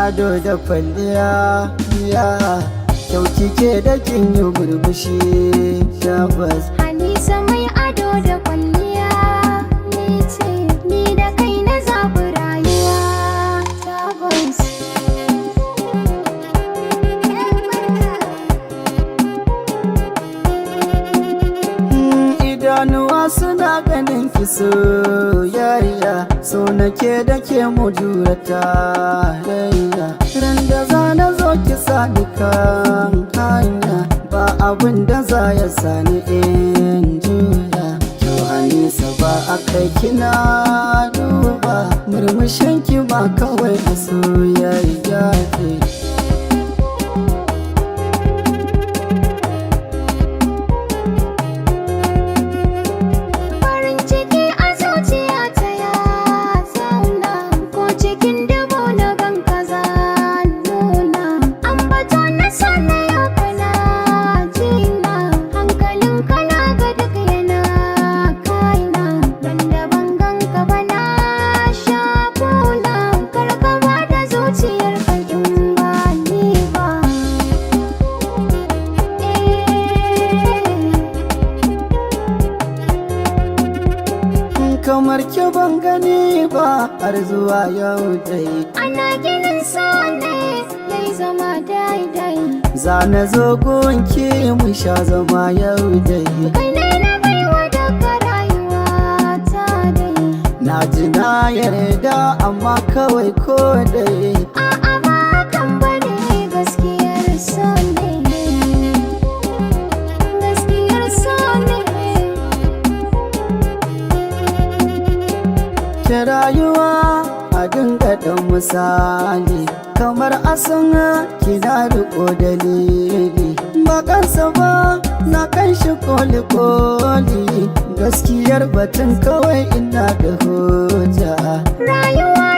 ado da kwalliya ya kyau kike da kin yi burbushi tabbas. Anisa mai ado da kwalliya ni ce, ni da kai na zaɓi rayuwa tabbas. Idanuwa suna ganin ki soyayya, so nake da ke mu jura tarayya. Ran da za na zo ki sani kan hanya, ba abin da za ya sani in juya. To Anisa ba a kai kina duba, murmushin ki ba kawai da soyayya ce. Kamar ki ban gani ba har zuwa yau dai. Ana ginin so ne yayi zama daidai. Za na zo gunki mu sha zama yau dai. Kai ne na baiwa daga rayuwa ta dai. Na ji na yarda amma kawai ko dai. A'a ba kan bane gaskiyar so ne. Gaskiyar so ne. Ta rayuwa a dinga ɗan misali, kamar asan kina riko dalili. Ba kansa ba na kan shi koli-koli, gaskiyar batun kawai ina da hujja. Rayuwa